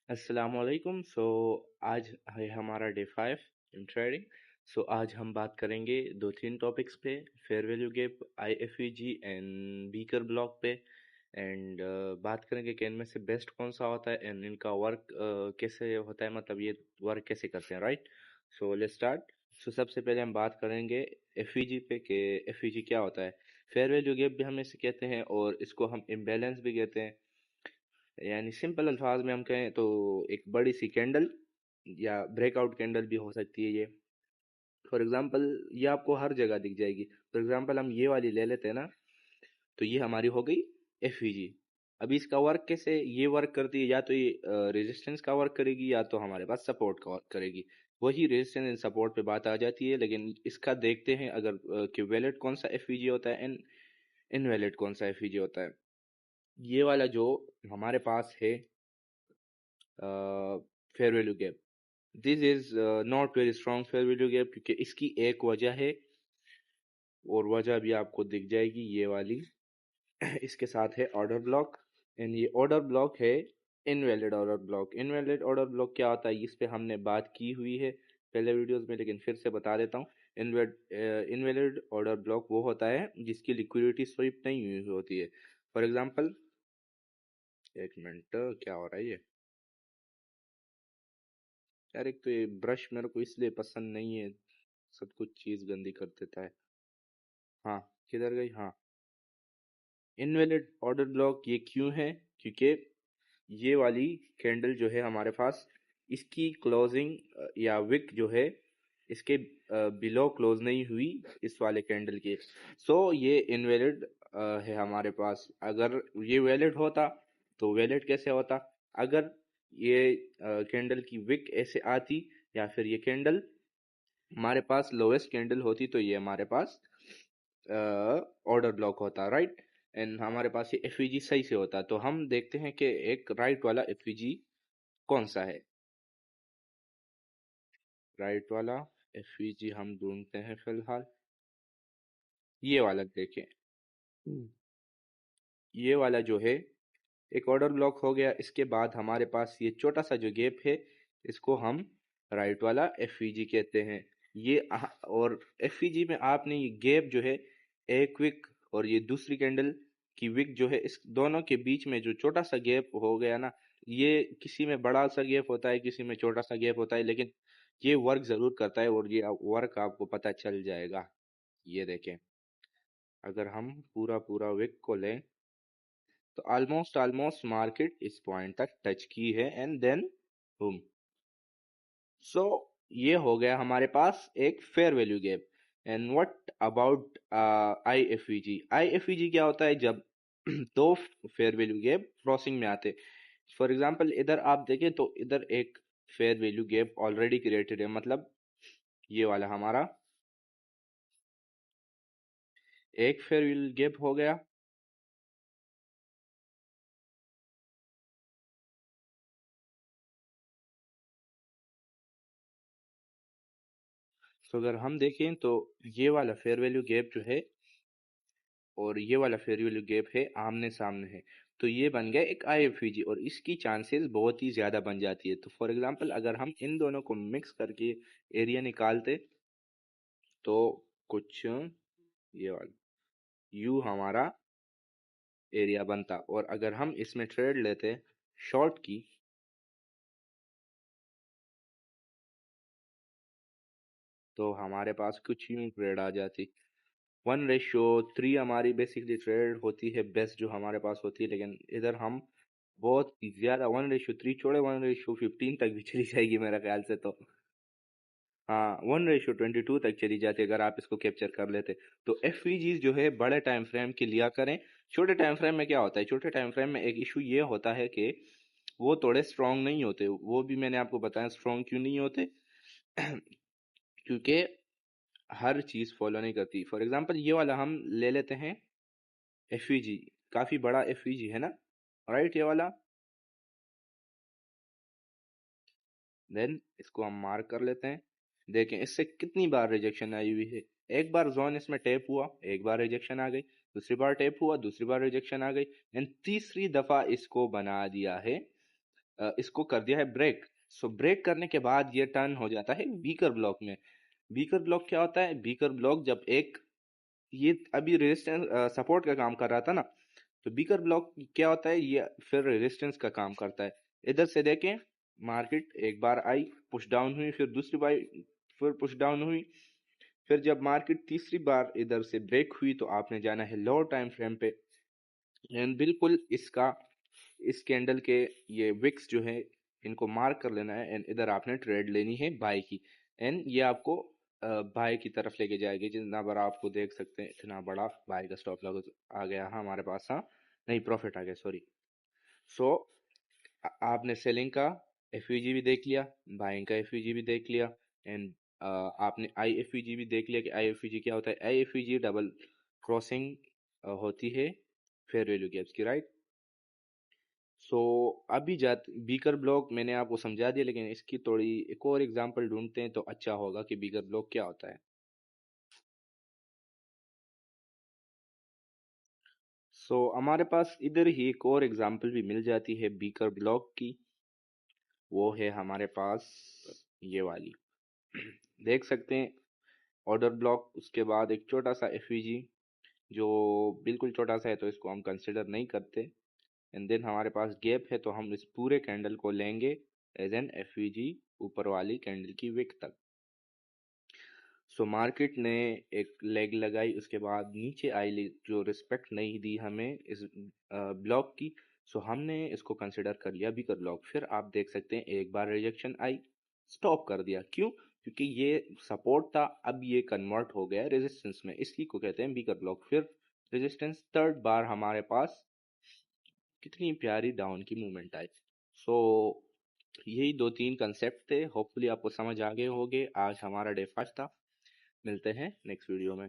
अस्सलामुअलैकुम। आज है हमारा डे 5 इन ट्रेडिंग। आज हम बात करेंगे दो तीन टॉपिक्स पे। Fair value gap, IFEG and beaker block पे। एंड बात करेंगे कि इनमें से बेस्ट कौन सा होता है एंड इनका वर्क कैसे होता है, मतलब ये वर्क कैसे करते हैं, राइट। Let's start. सबसे पहले हम बात करेंगे एफईजी पे कि एफईजी क्या होता है। फेयर वैल्यू गैप भी हम इसे कहते हैं और इसको हम इम्बैलेंस भी कहते हैं। यानी सिंपल अल्फाज में हम कहें तो एक बड़ी सी कैंडल या ब्रेकआउट कैंडल भी हो सकती है ये। फॉर एग्जांपल ये आपको हर जगह दिख जाएगी। फॉर एग्जांपल हम ये वाली ले लेते हैं ना, तो ये हमारी हो गई एफईजी। अभी इसका वर्क कैसे ये वर्क करती है, या तो ये रेजिस्टेंस का वर्क करेगी या तो हमारे पास सपोर्ट का वर्क करेगी। वही रेजिस्टेंस एंड सपोर्ट पे बात आ जाती है, लेकिन इसका देखते हैं अगर कि वैलिड कौन सा एफईजी होता है एंड इनवैलिड कौन सा एफईजी होता है। ये वाला जो हमारे पास है fair value gap, this is not very strong fair value gap, क्योंकि इसकी एक वजह है और वजह भी आपको दिख जाएगी ये वाली। इसके साथ है ऑर्डर ब्लॉक एंड ये ऑर्डर ब्लॉक है invalid order block. Invalid order block क्या होता है, इस पे हमने बात की हुई है पहले वीडियोस में, लेकिन फिर से बता देता हूँ। इनवैलिड ऑर्डर ब्लॉक वो होता है जिसकी लिक्विडिटी स्वीप नहीं हुई होती है। फॉर एग्जांपल, एक मिनट, क्या हो रहा है ये यार। एक तो ये ब्रश मेरे को इसलिए पसंद नहीं है, सब कुछ चीज गंदी कर देता है। हाँ, किधर गई, हाँ। इनवैलिड ऑर्डर ब्लॉक ये क्यों है, क्योंकि ये वाली कैंडल जो है हमारे पास, इसकी क्लोजिंग या विक जो है इसके बिलो क्लोज नहीं हुई इस वाले कैंडल के। ये इनवैलिड है हमारे पास। अगर ये वैलिड होता तो वैलिड कैसे होता, अगर ये कैंडल की विक ऐसे आती या फिर ये कैंडल हमारे पास लोएस्ट कैंडल होती, तो ये हमारे पास ऑर्डर ब्लॉक होता, राइट। एंड हमारे पास ये एफईजी सही से होता। तो हम देखते हैं कि एक राइट वाला एफईजी कौन सा है। राइट वाला एफईजी हम ढूंढते हैं फिलहाल। ये वाला देखें। ये वाला जो है एक ऑर्डर ब्लॉक हो गया। इसके बाद हमारे पास ये छोटा सा जो गैप है, इसको हम राइट वाला एफईजी कहते हैं। और एफईजी में आपने ये गैप जो है, एक विक और ये दूसरी कैंडल की विक जो है, इस दोनों के बीच में जो छोटा सा गैप हो गया ना, ये किसी में बड़ा सा गैप होता है, किसी में छोटा सा गैप होता है, लेकिन ये वर्क जरूर करता है और ये वर्क आपको पता चल जाएगा। ये देखें, अगर हम पूरा पूरा विक को लें तो ऑलमोस्ट मार्केट इस पॉइंट तक टच की है एंड देन बूम। सो ये हो गया हमारे पास एक fair value gap. And what about IFEG. IFEG क्या होता है, जब दो फेयर वैल्यू गैप क्रॉसिंग में आते। फॉर एग्जांपल इधर आप देखें तो इधर एक fair value gap already created है, मतलब ये वाला हमारा एक फेयर वैल्यू गैप हो गया। तो अगर हम देखें तो ये वाला फेयर वैल्यू गैप जो है और ये वाला फेयर वैल्यू गैप है, आमने सामने है। तो ये बन गया एक आईएफईजी और इसकी चांसेस बहुत ही ज्यादा बन जाती है। तो फॉर एग्जांपल अगर हम इन दोनों को मिक्स करके एरिया निकालते तो कुछ ये वाला यू हमारा एरिया बनता। और अगर हम इसमें ट्रेड लेते शॉर्ट की, तो हमारे पास कुछ यूं ट्रेड आ जाती। 1:3 हमारी बेसिकली ट्रेड होती है बेस्ट जो हमारे पास होती है, लेकिन इधर हम बहुत ही ज्यादा 1:3 छोड़े 1:15 तक भी चली जाएगी मेरे ख्याल से। तो हाँ, 1:22 तक चली जाती अगर आप इसको कैप्चर कर लेते। तो एफ जो है बड़े टाइम फ्रेम के लिया करें। छोटे टाइम फ्रेम में क्या होता है, छोटे टाइम फ्रेम में एक इशू ये होता है कि वो थोड़े स्ट्रांग नहीं होते। वो भी मैंने आपको बताया स्ट्रांग क्यों नहीं होते। क्योंकि हर चीज फॉलो नहीं करती। फॉर एग्जांपल ये वाला हम ले लेते हैं एफ काफी बड़ा एफ है ना, राइट। ये वाला देन इसको हम मार्क कर लेते हैं। देखें इससे कितनी बार रिजेक्शन आई हुई है। एक बार जोन इसमें टैप हुआ, एक बार रिजेक्शन आ गई, दूसरी बार टैप हुआ, दूसरी बार रिजेक्शन आ गई, एंड तीसरी दफा इसको बना दिया है इसको कर दिया है ब्रेक। सो ब्रेक करने के बाद ये टर्न हो जाता है वीकर ब्लॉक में। वीकर ब्लॉक क्या होता है? वीकर ब्लॉक जब एक ये अभी रेजिस्टेंस सपोर्ट का काम कर रहा था ना, तो बीकर ब्लॉक क्या होता है? ये फिर रेजिस्टेंस का काम करता है। इधर से देखें, मार्केट एक बार आई, पुश डाउन हुई, फिर दूसरी बार फिर पुश डाउन हुई, फिर जब मार्केट तीसरी बार इधर से ब्रेक हुई तो आपने जाना है लोअर टाइम फ्रेम पे, एंड बिल्कुल इस कैंडल के ये विक्स जो है इनको मार्क कर लेना है, एंड इधर आपने ट्रेड लेनी है बाय की, एंड ये आपको बाय की तरफ लेके जाएगी। जितना बड़ा आपको देख सकते हैं, इतना बड़ा बाय का स्टॉप लॉस आ गया हमारे पास। हाँ, नहीं, प्रॉफिट आ गया, सॉरी। सो आपने सेलिंग का एफईजी भी देख लिया, बाइंग का एफईजी भी देख लिया, एंड आपने आईएफईजी भी देख लिया कि आईएफईजी क्या होता है। आईएफईजी डबल क्रॉसिंग होती है फेयर वैल्यू गैप्स की, राइट। सो अभी जात बीकर ब्लॉक मैंने आपको समझा दिया, लेकिन इसकी थोड़ी एक और एग्जांपल ढूंढते हैं तो अच्छा होगा कि बीकर ब्लॉक क्या होता है। सो हमारे पास इधर ही एक और एग्जांपल भी मिल जाती है बीकर ब्लॉक की। वो है हमारे पास ये वाली। देख सकते हैं ऑर्डर ब्लॉक, उसके बाद एक छोटा सा एफईजी जो बिल्कुल छोटा सा है तो इसको हम कंसिडर नहीं करते, एंड देन हमारे पास गैप है तो हम इस पूरे कैंडल को लेंगे एज एन एफईजी ऊपर वाली कैंडल की विक तक। सो मार्केट ने एक लेग लगाई, उसके बाद नीचे आई जो रिस्पेक्ट नहीं दी हमें इस ब्लॉक की। सो हमने इसको कंसिडर कर लिया बीकर ब्लॉक। फिर आप देख सकते हैं एक बार रिजेक्शन आई, स्टॉप कर दिया। क्यों? क्योंकि ये सपोर्ट था, अब ये कन्वर्ट हो गया रेजिस्टेंस में, इसलिए को कहते हैं बीकर ब्लॉक। फिर रेजिस्टेंस, थर्ड बार हमारे पास कितनी प्यारी डाउन की मूवमेंट आई। सो यही दो तीन कंसेप्ट थे, होपफुली आपको समझ आ गए होंगे। आज हमारा डे फर्स्ट था। मिलते हैं नेक्स्ट वीडियो में।